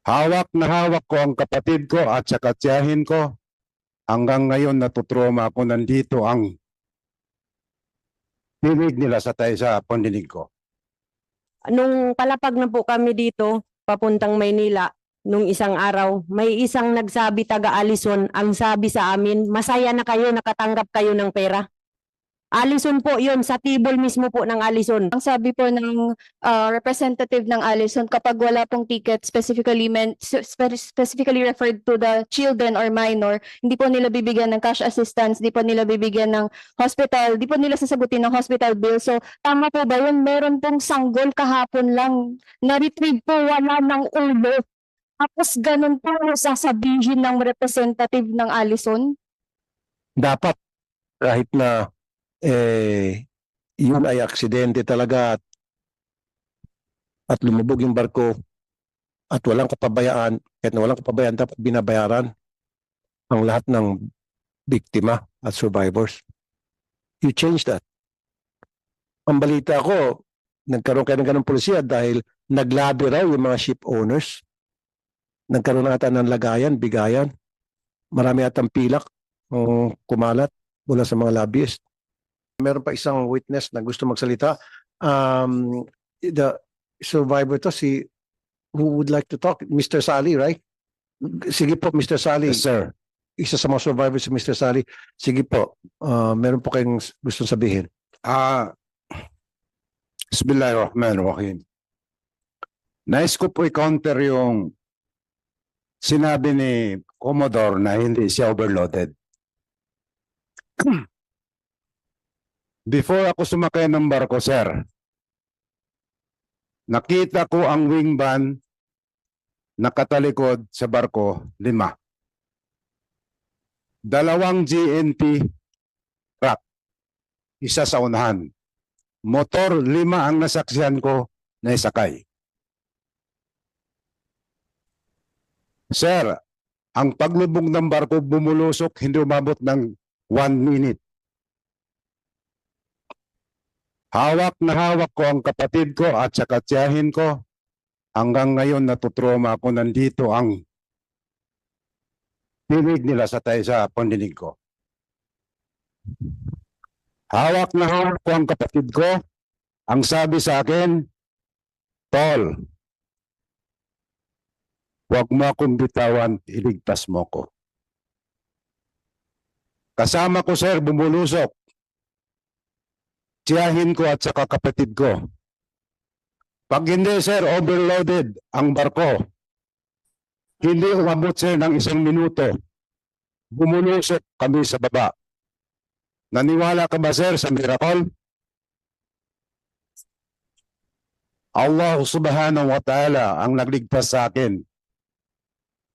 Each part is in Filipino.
Hawak na hawak ko ang kapatid ko at saka tiyahin ko. Hanggang ngayon natutroma ako, nandito ang tinig nila sa pandinig ko. Nung palapag na po kami dito, papuntang Maynila, nung isang araw, may isang nagsabi taga Alison, ang sabi sa amin, masaya na kayo, nakatanggap kayo ng pera. Alison po yun, sa table mismo po ng Alison. Ang sabi po ng representative ng Allison, kapag wala pong ticket specifically referred to the children or minor, hindi po nila bibigyan ng cash assistance, hindi po nila bibigyan ng hospital, hindi po nila sasagutin ng hospital bill. So tama po ba yun? Meron pong sanggol kahapon lang, na-retrieve po, wala ng ulo. Tapos ganun po sasabihin ng representative ng Allison? Dapat kahit na yun ay aksidente talaga at lumubog yung barko at walang kapabayaan, kahit na walang kapabayaan, dapat binabayaran ang lahat ng biktima at survivors. You change that. Ang balita ko, nagkaroon kayo ng ganong polisiya dahil naglabi raw yung mga ship owners. Nagkaroon na ata ng lagayan, bigayan. Marami atang pilak kumalat mula sa mga lobbyist. Meron pa isang witness na gusto magsalita. The survivor to, who would like to talk? Mr. Sally, right? Sige po, Mr. Sally. Yes, sir. Isa sa mga survivors si Mr. Sally. Sige po, meron po kayong gustong sabihin. Bismillahirrahmanirrahim. Nais ko po i-counter yung sinabi ni Commodore na hindi siya overloaded. Before ako sumakay ng barko, sir, nakita ko ang wingman nakatalikod sa barko, 5. 2 GNP truck, isa sa unahan. Motor, 5 ang nasaksihan ko na isakay. Sir, ang paglubog ng barko bumulusok, hindi umabot ng 1 minute. Hawak na hawak ko ang kapatid ko at saka tiyahin ko. Hanggang ngayon natutroma ako, nandito ang tinig nila sa pandinig ko. Hawak na hawak ko ang kapatid ko. Ang sabi sa akin, Tol, huwag mo akong bitawan, iligtas mo ko. Kasama ko, sir, bumulusok. Tiyahin ko at saka kapatid ko. Pag hindi, sir, overloaded ang barko. Hindi umabot, sir, ng 1 minuto. Bumulusok kami sa baba. Naniwala ka ba, sir, sa miracle? Allah subhanahu wa ta'ala ang nagligtas sa akin.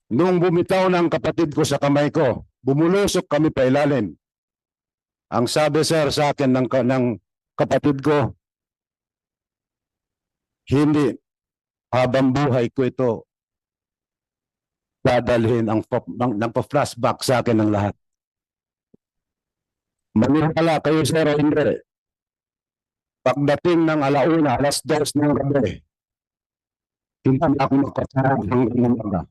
Nung bumitaw ng kapatid ko sa kamay ko, bumulusok kami pa ilalim. Ang sabi, sir, sa akin ng kapatid ko, hindi, habang buhay ko ito, dadalhin ang nagpa-flashback sa akin ng lahat. Maniwala kayo, sir, o hindi. Pagdating ng 1:00, 2:00 ng gabi, hindi ako nakatawag hanggang umaga.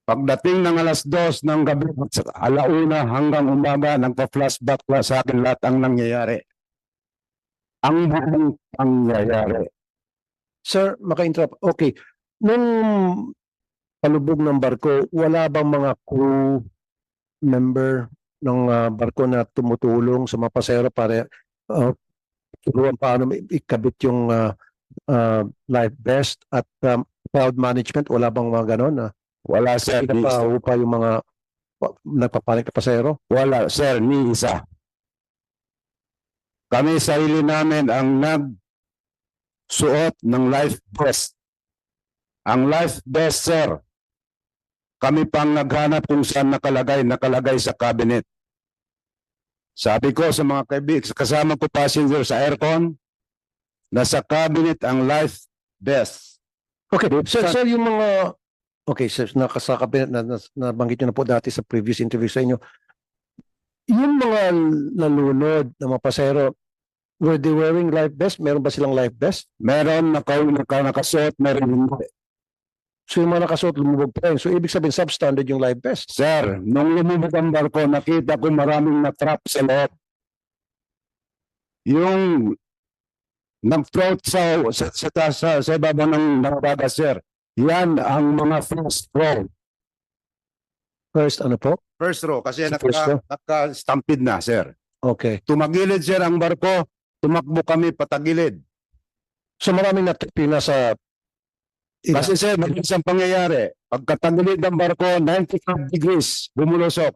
Pagdating ng 2:00 ng gabi, 1:00 hanggang umaga, nagpa-flashback sa akin lahat ang nangyayari. Ang buong pangyayari. Sir, maka-interrupt. Okay. Nung palubog ng barko, wala bang mga crew member ng barko na tumutulong sa mga pasahero para turuan paano ikabit yung life vest at crowd management? Wala bang mga ganon? Wala, sir. Pinapaupa yung mga nagpapanik na pasahero? Wala, sir, ni isa. Kami sarili namin ang nagsuot ng life vest. Ang life vest, sir, kami pang naghanap kung saan nakalagay sa cabinet. Sabi ko sa mga kaibigan, kasama ko passenger sa aircon, nasa cabinet ang life vest. Okay, sir, yung mga... Okay, sir, nakasakabinet na nabanggit nyo na po dati sa previous interview sa inyo. Yung mga nalunod na mga pasahero, were they wearing life vest? Meron ba silang life vest? Meron nakasuot, meron hindi. So yung mga nakasuot, lumubog pa rin. So ibig sabihin, substandard yung life vest. Sir, nung lumubog ang barko, nakita ko maraming na-trap sa loob. Yung nag-float sa ibabaw ng dagat, sir. Yan ang mga first row. First, ano po? First row, kasi Sa first row? naka-stampede na, sir. Okay. Tumagilid, sir, ang barko. Tumakbo kami patagilid. So maraming natipina sa... Kasi sir, isang pangyayari, pagkatagilid ng barko, 95 degrees, bumulusok.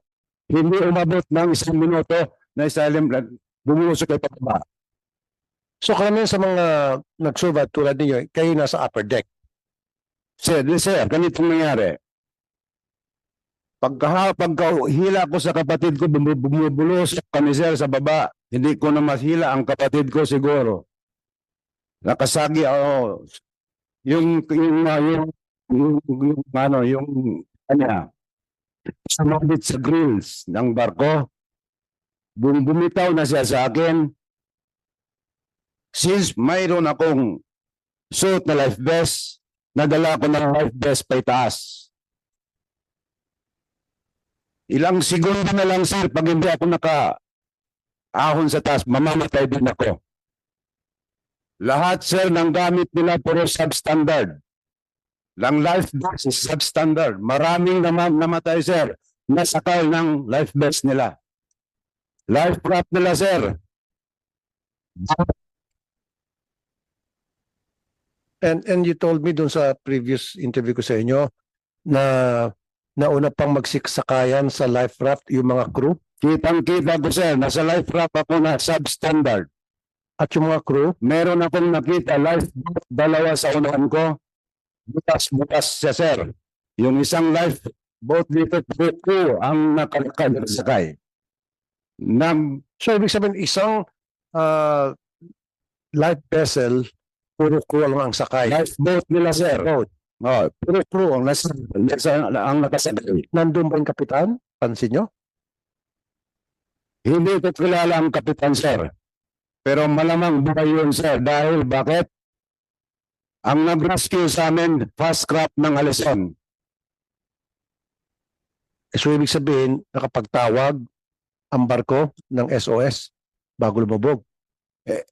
Hindi umabot ng 1 minuto na bumulusok kay pababa. So karamihan sa mga nag-survive tulad ninyo, kayo nasa upper deck. Sir, ganitong nangyari. Pagkahila ko sa kapatid ko, bumulusok kami sir sa baba. Hindi ko na mahila ang kapatid ko siguro. Nakasagi ako. Yung kanya sumabit sa grills ng barko. Bumitaw na siya sa akin. Since mayroon akong suit na life vest, nadala ko ng life vest pa itaas. Ilang segundo na lang sir, pag hindi ako naka-ahon sa taas, mamamatay din ako. Lahat sir ng gamit nila puro substandard. Lang life vest is substandard. Maraming namatay sir, nasakal ng life vest nila. Life raft nila sir. And you told me dun sa previous interview ko sa inyo na nauna pang magsiksakayan sa life raft yung mga crew Kitang-kita ko sir, nasa life raft ako na substandard. at yung mga crew. Meron akong nakita lifeboat, dalawa sa unahan ko. Butas-butas siya sir. Yung isang lifeboat dito, ko ang nakakasakay. So ibig sabihin isang life vessel puro crew lang ang sakay. Lifeboat nila sir. Oh, puro crew ang nakasakay. Nandun ba yung kapitan? Pansin nyo? Hindi ko kilala ang kapitan sir. Pero malamang buhay yun sir. Dahil bakit? Ang nag-rescue sa amin, fast craft ng Alison. So ibig sabihin nakapagtawag ang barko ng SOS bago lumubog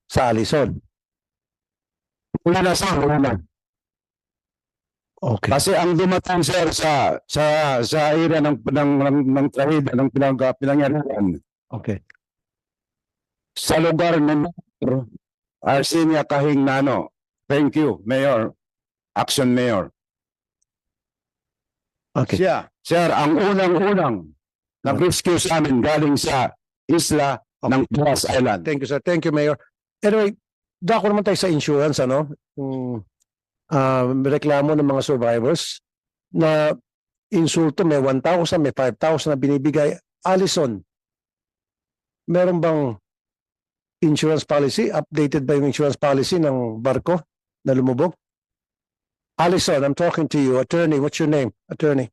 sa Alison. Wala sir, wala. Okay. Kasi ang dumating sir sa area ng trahida ng pinangyarihan Okay. sa lugar ng Arsinia Kahing Nano. Thank you, Mayor. Action Mayor. Okay. Siya, sir, ang unang-unang nag-rescue sa amin galing sa isla ng Tuas Island. Thank you, sir. Thank you, Mayor. Anyway, dako naman tayo sa insurance, ano? Yung reklamo ng mga survivors na insulto, may 1,000, may 5,000 na binibigay. Alison, meron bang insurance policy? Updated ba yung insurance policy ng barko na lumubog? Alison, I'm talking to you. Attorney, what's your name? Attorney.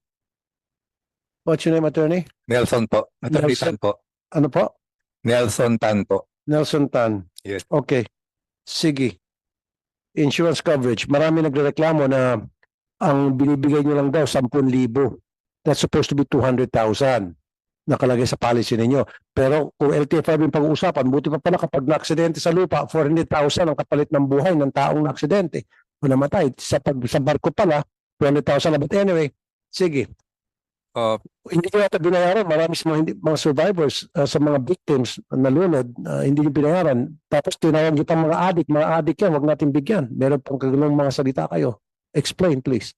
What's your name, attorney? Nelson po. Attorney Nelson. Tan po. Ano po? Nelson Tan po. Nelson Tan. Yes. Okay. Sige. Insurance coverage. Marami nagrereklamo na ang binibigay nyo lang daw 10,000. That's supposed to be 200,000 nakalagay sa policy ninyo. Pero kung LTFRB yung pag-uusapan, buti pa pala kapag na-aksidente sa lupa, 400,000 ang kapalit ng buhay ng taong na-aksidente o namatay. Sa barko pala, 200,000 na. But anyway, sige. Hindi nyo ata binayaran. Marami sa mga survivors, sa mga victims na lunod, hindi nyo binayaran. Tapos tinawag nyo pang mga adik yan, huwag natin bigyan. Meron pang kagulong mga salita kayo. Explain, please.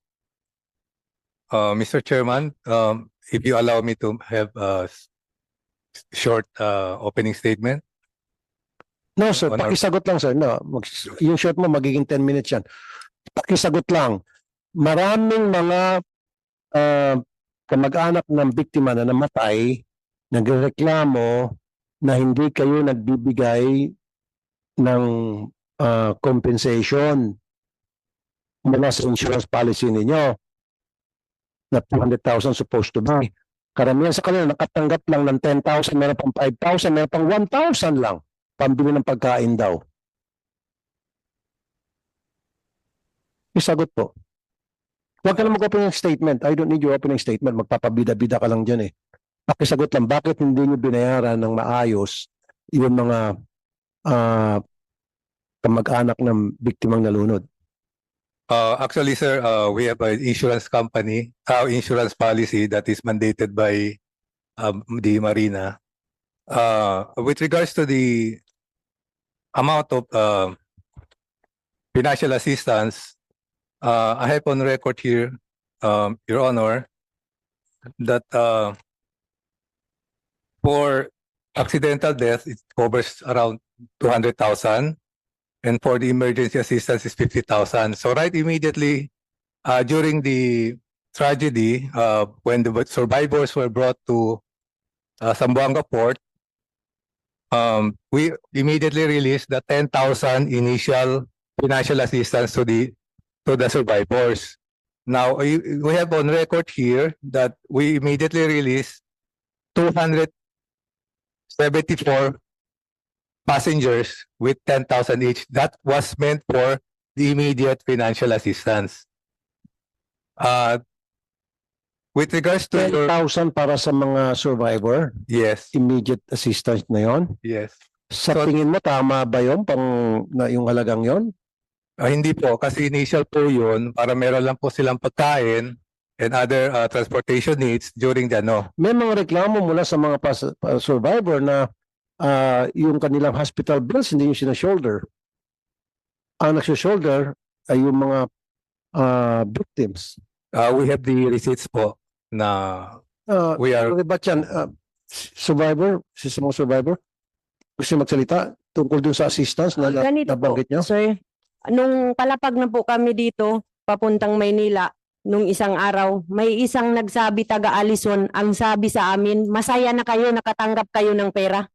Mr. Chairman, if you allow me to have a short opening statement. No, sir. Honor. Pakisagot lang, sir. No, yung short mo, magiging 10 minutes yan. Pakisagot lang. Maraming mga kamag-anak ng biktima na namatay, nagreklamo na hindi kayo nagbibigay ng compensation mula sa insurance policy ninyo na 200,000 supposed to be. Karamihan sa kanila nakatanggap lang ng 10,000, meron pang 5,000, meron pang 1,000 lang pambili ng pagkain daw. Isagot po. Huwag ka na mag-open ng statement. I don't need your opening statement. Magpapabida-bida ka lang dyan eh. Pakisagot lang, bakit hindi nyo binayaran ng maayos yung mga kamag-anak ng biktimang nalunod? Actually, sir, we have an insurance company, insurance policy that is mandated by the Marina. With regards to the amount of financial assistance, I have on record here, Your Honor, that for accidental death, it covers around 200,000. And for the emergency assistance is 50,000. So right immediately during the tragedy, when the survivors were brought to Zamboanga Port, we immediately released the 10,000 initial financial assistance to the survivors. Now we have on record here that we immediately released 274 passengers with 10,000 each. That was meant for the immediate financial assistance. With regards to your, 10,000 para sa mga survivor, yes, immediate assistance na yon. yes. Sa So- tingin mo, tama ba yun na yung halagang yon? Hindi po, kasi initial po yun para meron lang po silang pagkain and other transportation needs during the May mga reklamo mula sa mga survivor na yung kanilang hospital bills hindi yung sinashoulder. Ang nagsashoulder ay yung mga victims. we have the receipts po na we are Ba't yan? Survivor? Si mga survivor? Gusto magsalita tungkol dun sa assistance na Ganito po, nabanggit nyo? sir. Nung palapag na po kami dito, papuntang Maynila, nung isang araw, may isang nagsabi taga Alison, ang sabi sa amin, masaya na kayo, nakatanggap kayo ng pera.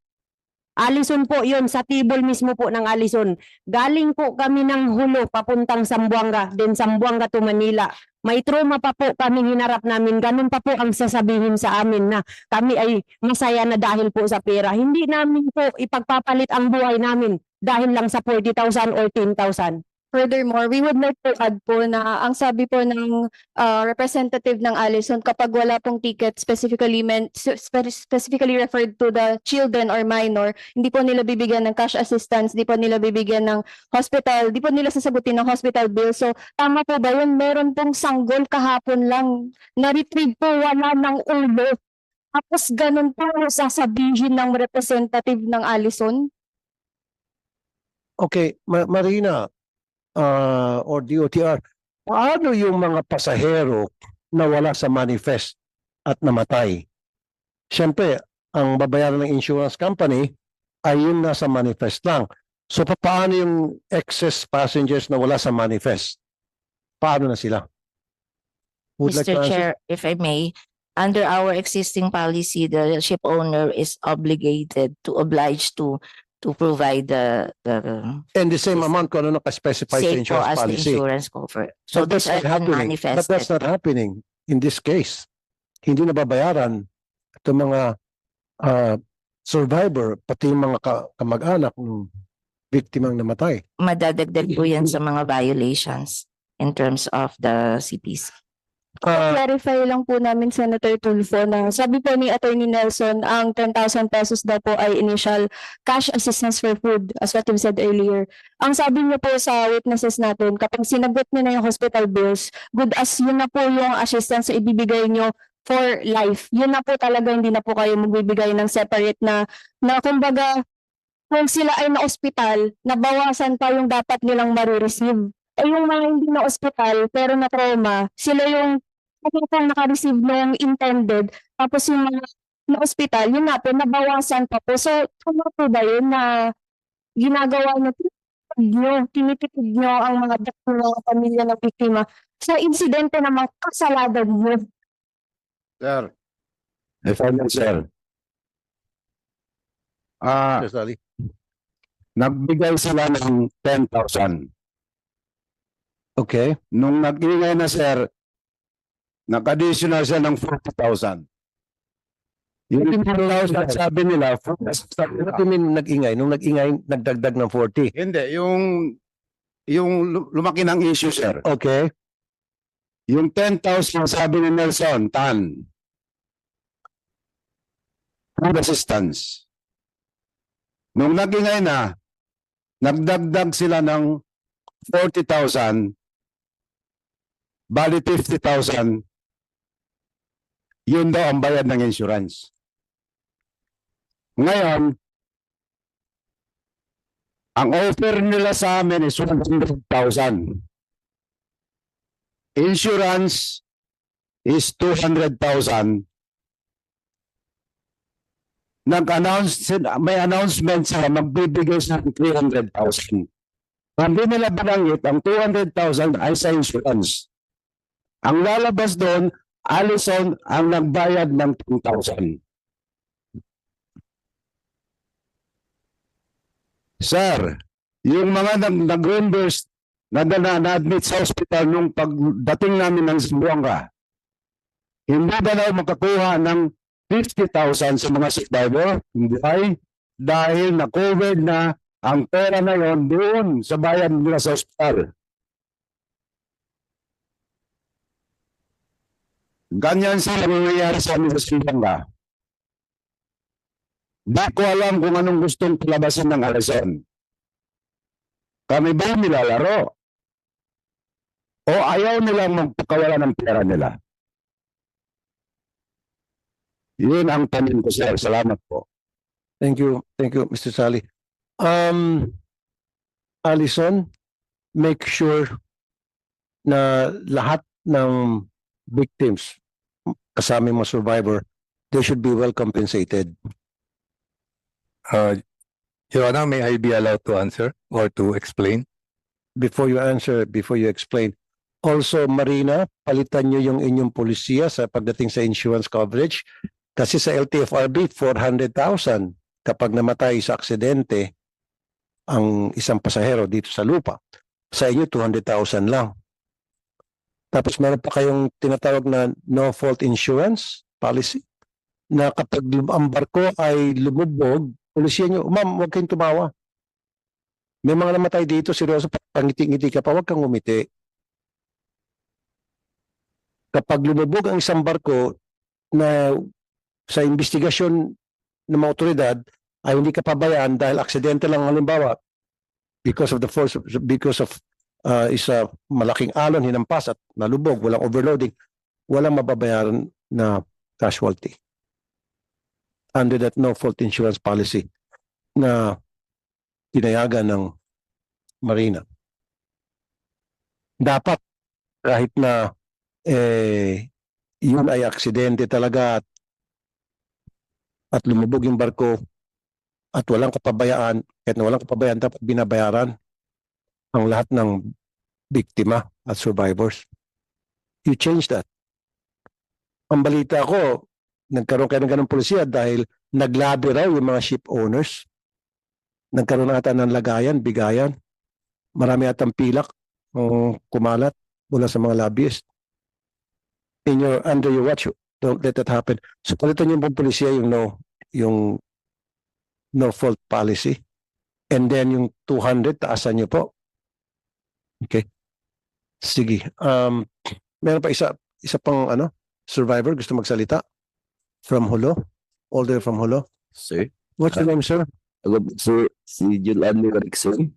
Alison po yun, sa table mismo po ng Alison. Galing po kami ng Hulo, papuntang Zamboanga, then Zamboanga to Manila. May trauma pa po kami hinarap namin, ganun pa po ang sasabihin sa amin na kami ay masaya na dahil po sa pera. Hindi namin po ipagpapalit ang buhay namin dahil lang sa 40,000 or 10,000. Furthermore, we would like to add po na ang sabi po ng representative ng Allison, kapag wala pong ticket specifically referred to the children or minor, hindi po nila bibigyan ng cash assistance, hindi po nila bibigyan ng hospital, hindi po nila sasagutin ng hospital bill. So tama po ba yun? Meron pong sanggol kahapon lang, na-retrieve po, wala ng ulo. Tapos ganun po ang sasabihin ng representative ng Allison. Okay, Marina, or DOTR, paano yung mga pasahero na wala sa manifest at namatay? Siyempre, ang babayaran ng insurance company ay yung nasa manifest lang. So, paano yung excess passengers na wala sa manifest? Paano na sila? Would like to Mr. answer? Chair, if I may, under our existing policy, the ship owner is obligated to oblige to provide the And the same amount kung ano nakaspecify sa same po insurance as the policy. insurance cover. So But these that's are not happening. But that's unmanifested. not happening in this case. Hindi nababayaran itong mga survivor, pati yung mga kamag-anak ng biktimang namatay. Madadagdag po yan sa mga violations in terms of the CPC. Clarify lang po namin, Senator Tulfo, na sabi po ni Attorney Nelson, ang 10,000 pesos daw po ay initial cash assistance for food, as what you said earlier. Ang sabi niyo po sa witnesses natin, kapag sinagot niyo na yung hospital bills, good as yun na po yung assistance na ibibigay niyo for life. Yun na po talaga, hindi na po kayo magbibigay ng separate na kumbaga, kung sila ay na-hospital, nabawasan pa yung dapat nilang marireceive. Eh yung mga hindi na-hospital pero na-trauma, sila yung naka-receive ng intended, tapos yung mga na-hospital, yun na po, nabawasan pa po. So, ano po ba yun na ginagawa nyo, tinitipid nyo ang mga pamilya ng biktima sa insidente na mga kasalanan nyo? Sir. If I may, sir. Yes, Ali. Nagbigay sila ng 10,000. Okay. Nung nag-ingay na, sir, nag-additional siya ng 40,000. Yung 10,000 sabi nila, What do you mean nag-ingay? Nung nag-ingay, nagdagdag ng 40. hindi, yung lumaki ng issue, sir. Okay. Yung 10,000 sabi ni Nelson Tan, food assistance. Nung nagingay na, nagdagdag sila ng 40,000, bali 50,000, yun daw ang bayad ng insurance. Ngayon, ang offer nila sa amin is 100,000. Insurance is 200,000. May announcement sila, magbibigay sa 300,000. Hindi nila binanggit, ang 200,000 ay sa insurance. Ang lalabas doon, Allison ang nagbayad ng 2,000. Sir, yung mga nag-reimburse na-admit sa hospital nung pagdating namin ng Zamboanga, hindi ba daw makakuha ng 50,000 sa mga survivor? Hindi ay dahil na-covered na ang pera na yon doon sa bayan nila sa hospital. Ganyan sila nangyayari sa amin sa Zamboanga. Di ko alam kung anong gustong palabasin ng Allison. Kami ba nilalaro? O ayaw nilang magpakawala ng pera nila? Yun ang tanong ko, sir. Salamat po. Thank you, Mr. Sally. Allison, make sure na lahat ng victims, kasama yung mga survivor, they should be well compensated. Your Honor, may I be allowed to answer or to explain? Before you answer, before you explain, also, Marina, palitan nyo yung inyong polisiya sa pagdating sa insurance coverage. Kasi sa LTFRB, 400,000 kapag namatay sa aksidente ang isang pasahero dito sa lupa. Sa inyo, 200,000 lang. Tapos meron pa kayong tinatawag na no-fault insurance policy na kapag ang barko ay lumubog, polisiya nyo, ma'am, huwag kayong tumawa. May mga namatay dito, seryoso, pangiti-ngiti ka pa, huwag kang umiti. Kapag lumubog ang isang barko na sa investigasyon ng mga otoridad ay hindi ka pabayaan dahil aksidente lang halimbawa because of the force, because of isa malaking alon, hinampas at nalubog, walang overloading, walang mababayaran na casualty. Under that no-fault insurance policy na tinayagan ng Marina. Dapat kahit na yun ay aksidente talaga at lumubog yung barko at walang kapabayaan, kahit na walang kapabayaan, dapat binabayaran ang lahat ng biktima at survivors. You change that. Ang balita ko, nagkaroon kayo ng ganong polisiya dahil naglabi raw yung mga ship owners. Nagkaroon ata ng lagayan, bigayan. Marami atang pilak kumalat mula sa mga lobbyist. Under your watch, don't let that happen. So palitan yung polisiya yung no fault policy. And then yung 200, taasan nyo po. Okay. Sige. Meron pa isa pang survivor gusto magsalita from Hulo, all the way from Hulo. Sir, What's your name, sir? ako po, sir, si Julan Rickson.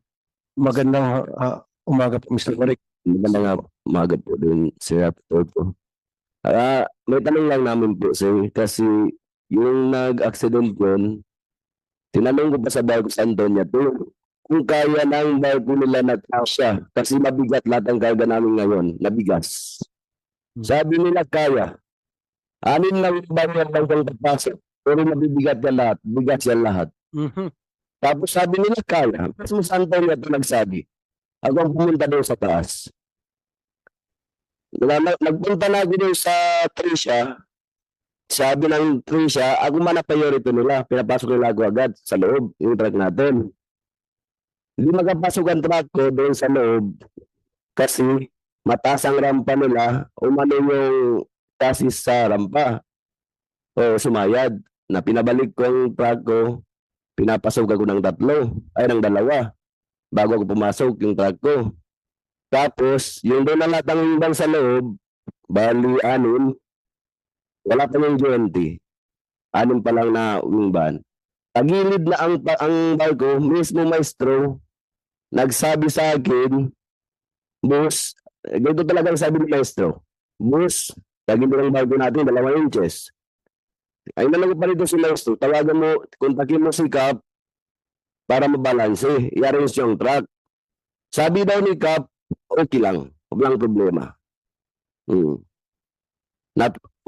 Magandang umaga po, Mr. Corrick. Magandang umaga po din, Sir Raptor po. May tanong lang namin po, sir, kasi yung nag-accident yun, tinanong ko pa sa barko sa Antonia to, kung kaya ng barko nila na kasya, kasi mabigat lahat ang karga namin ngayon, nabigas. Sabi nila kaya, anin lang ba yan lang kang kapasok, pero mabibigat yan lahat, bigas yan lahat. Tapos sabi nila kaya, mas mas Antonio ito nagsabi. Ako ang pumunta doon sa taas. Nagpunta na ako doon sa Tricia. Sabi ng Tricia, ako man ang priority nila. Pinapasok nila ako agad sa loob, yung truck natin. Hindi magpasok ang truck ko doon sa loob kasi mataas ang rampa nila, umano yung chassis sa rampa. O sumayad. Na pinabalik ko ang truck ko, pinapasok ako ng ng dalawa, bago ako pumasok yung truck ko. Tapos, yung doon na lahat ng ibang sa loob, bali 6, wala pa yung 20. 6 pa lang na wing ban. Tagilid na ang barko, mismo maestro, nagsabi sa akin, boss, ganito talaga ang sabi ni maestro, boss, tagilid ang barko natin, 2 inches. Ay nalago pa rito si maestro, tawagan mo, kontakin mo si Cap para mabalanse, i-arrange yung truck. Sabi daw ni Cap, okay lang, walang problema.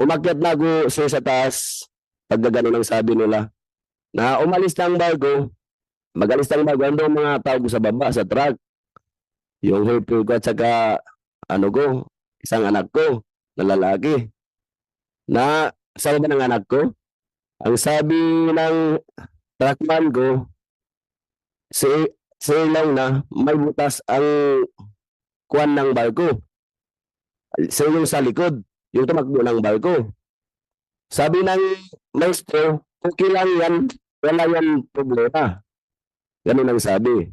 Umakyat na ako sa taas, pag gano'n ang sabi nila, na umalis na ang barko, magalis na ang barko, ando ang mga tao ko sa baba, sa truck. Yung helper ko at saka, isang anak ko, na lalaki. Na, sabi ng anak ko, ang sabi ng truckman ko, si lang na may butas ang kuwan ng barko. Yung sa likod, yung tumakbo ng barko. Sabi ng maestro, okay lang yan, wala yan problema. Ganun ang sabi.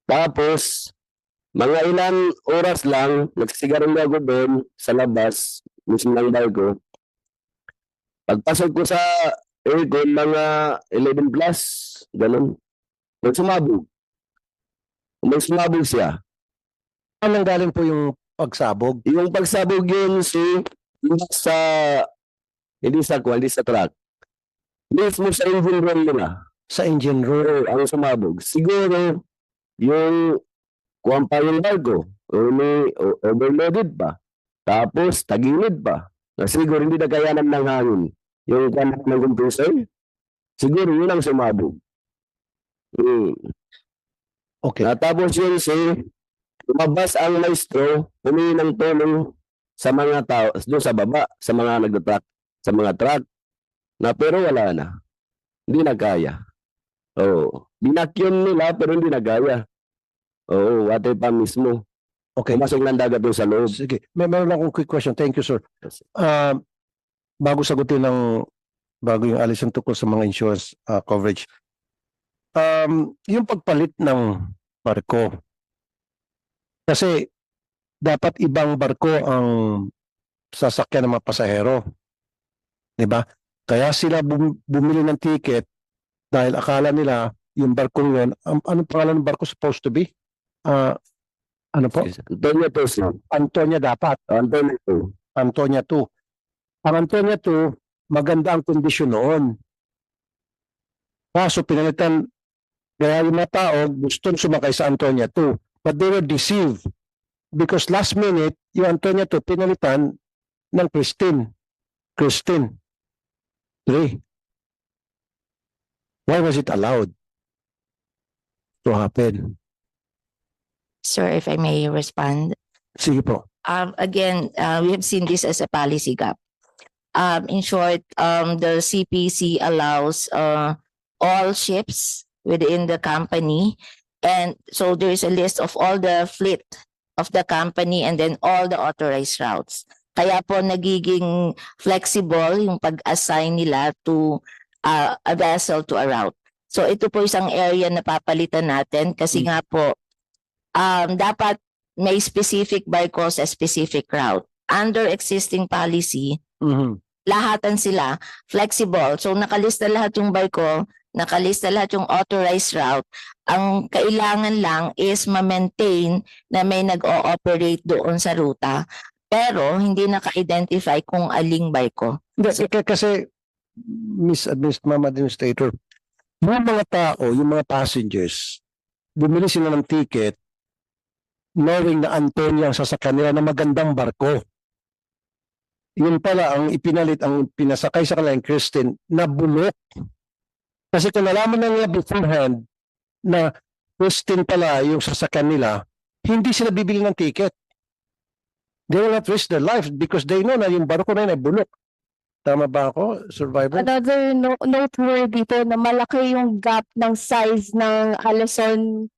Tapos, mga ilang oras lang, nagsisigarilyo ako doon sa labas, mismo ng barko. Pagpasok ko sa aircon, mga 11 plus, ganun. May sumabog siya. Anong galing po yung pagsabog? Yung pagsabog yun, hindi sa truck. Mismo sa engine room nila. Sa engine room. Ang sumabog. Siguro, yung kuwan pa yung barko. Overloaded pa. Tapos, tagilid pa. Na siguro, hindi na kayanan ng hangin. Yung kuwan ng compressor. Siguro, yun ang sumabog. Okay. Tapos yun lumabas ang maestro, humingi ng tulong sa mga tao, doon sa baba, sa mga nagtatruck, sa mga truck, na pero wala na. Hindi na kaya. Binakyun nila pero hindi na kaya. Water pa mismo. Okay. Pumasok ng dagat doon sa loob. Sige. Meron akong quick question. Thank you, sir. Bago sagutin bago yung alisan tungkol sa mga insurance coverage. Yung pagpalit ng barko. Kasi dapat ibang barko ang sasakyan ng mga pasahero. 'Di ba? Kaya sila bumili ng ticket dahil akala nila yung barko yun, anong pangalan ng barko supposed to be? Ano po? Antonia 2, sir. Antonia dapat. Antonia 2. Antonia 2. Ang Antonia 2, maganda ang kondisyon noon. Kaso pinalitan, kaya yung mga tao gusto sumakay sa Antonia 2. But they were deceived. Because last minute, yung Antonia 2 pinalitan ng Christine 3. Why was it allowed to happen? Sir, if I may respond. Sige po. Again, we have seen this as a policy gap. In short, the CPC allows all ships within the company, and so there is a list of all the fleet of the company and then all the authorized routes. Kaya po nagiging flexible yung pag-assign nila to a vessel to a route. So ito po isang area na papalitan natin kasi nga po dapat may specific barko sa specific route. Under existing policy, lahatan sila flexible. So nakalista lahat yung barko, nakalista lahat yung authorized route. Ang kailangan lang is ma-maintain na may nag-ooperate doon sa ruta. Pero hindi naka-identify kung aling barko. Kasi, Ma'am Administrator, yung mga tao, yung mga passengers, bumili sila ng ticket knowing na Antonia ang sasakyan nila na magandang barko. Yun pala ang ipinalit, ang pinasakay sa kanila yung Christine na bulok. Kasi kung nalaman na nila beforehand na Christine pala yung sasakyan nila, hindi sila bibili ng ticket. They will not risk their life because they know na yung barko na yun ay bulok. Tama ba ako, survivor? Another noteworthy po na malaki yung gap ng size ng Alison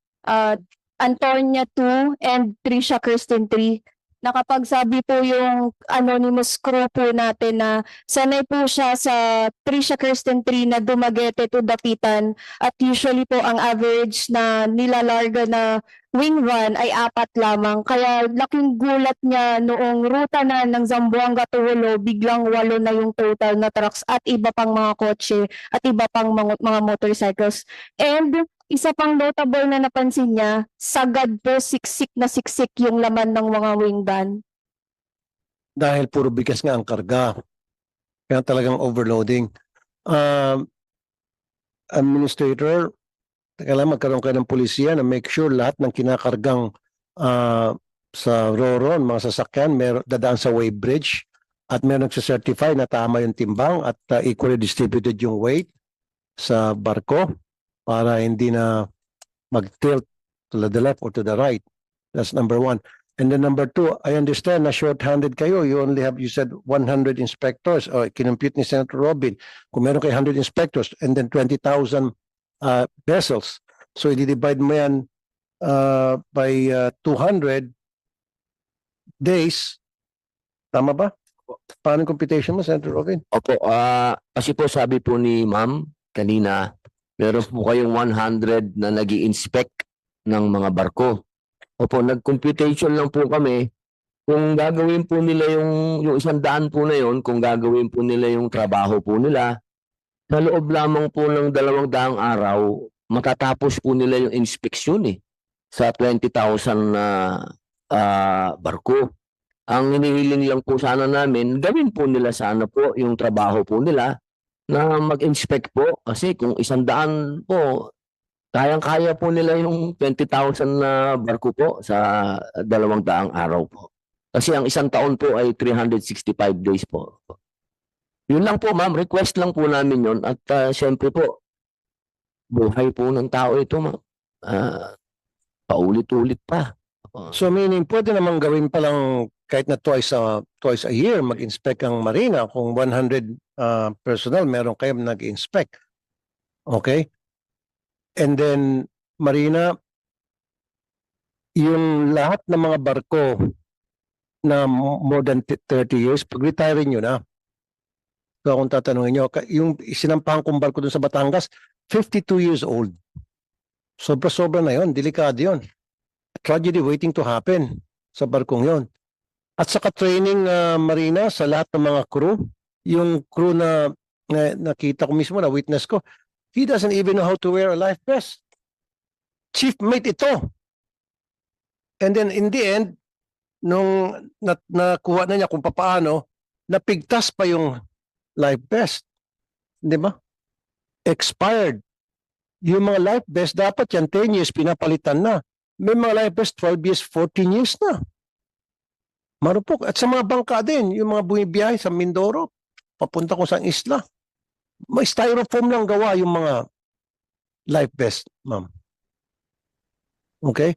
Antonia 2 and Trisha Christine 3. nakapagsabi po yung anonymous crew po natin na sanay po siya sa Trisha Kirsten Tree na Dumaguete to Dapitan at usually po ang average na nilalarga na wing run ay 4 lamang. Kaya laking gulat niya noong ruta na ng Zamboanga to Jolo, biglang 8 na yung total na trucks at iba pang mga kotse at iba pang mga motorcycles. And isa pang notable na napansin niya, sagad po siksik na siksik yung laman ng mga wing van. Dahil puro bigas nga ang karga. Kaya talagang overloading. Administrator, kailangan magkaroon kayo ng pulisya na make sure lahat ng kinakargang sa Roron, mga sasakyan, dadaan sa weighbridge at meron nagsacertify na tama yung timbang at equally distributed yung weight sa barko para hindi na mag-tilt to the left or to the right. That's number 1. And then number 2, I understand na short-handed kayo. You only have, you said 100 inspectors. O, kinumpute ni Senator Robin. Kung meron kayo 100 inspectors and then 20,000 vessels. So, i-divide mo yan by 200 days. Tama ba? Paano yung computation mo, Senator Robin? Opo, kasi po sabi po ni ma'am kanina, meron po kayong 100 na nag-i-inspect ng mga barko. Opo, nag-computation lang po kami. Kung gagawin po nila yung 100 po na yun, kung gagawin po nila yung trabaho po nila, sa loob lamang po ng 200 araw, matatapos po nila yung inspeksyon sa 20,000 na barko. Ang hinihiling lang po sana namin, gawin po nila sana po yung trabaho po nila na mag-inspect po kasi kung 100 po, kayang-kaya po nila yung 20,000 na barko po sa 200 araw po. Kasi ang isang taon po ay 365 days po. Yun lang po ma'am, request lang po namin yun at siyempre po, buhay po ng tao ito ma'am. Paulit-ulit pa. So meaning, pwede namang gawin pa lang kahit na twice a year mag-inspect ang marina kung 100 personnel meron kayo nag-inspect. Okay? And then marina, yung lahat ng mga barko na more than 30 years, pag-retire nyo na. So kung tatanungin nyo, yung sinampahan kong barko dun sa Batangas, 52 years old. Sobra-sobra na yon, delikado yon. Tragedy waiting to happen sa barkong yon. At saka training marina sa lahat ng mga crew, yung crew na nakita ko mismo, na witness ko, he doesn't even know how to wear a life vest. Chief mate ito. And then in the end, nung nakuha na niya kung paano, napigtas pa yung life vest. Di ba? Expired. Yung mga life vest, dapat yan 10 years pinapalitan na. May mga life vest 12 years, 14 years na. Marupok. At sa mga bangka din, yung mga bumibiyahe sa Mindoro, papunta ko sa isla. May styrofoam lang gawa yung mga life vest, ma'am. Okay?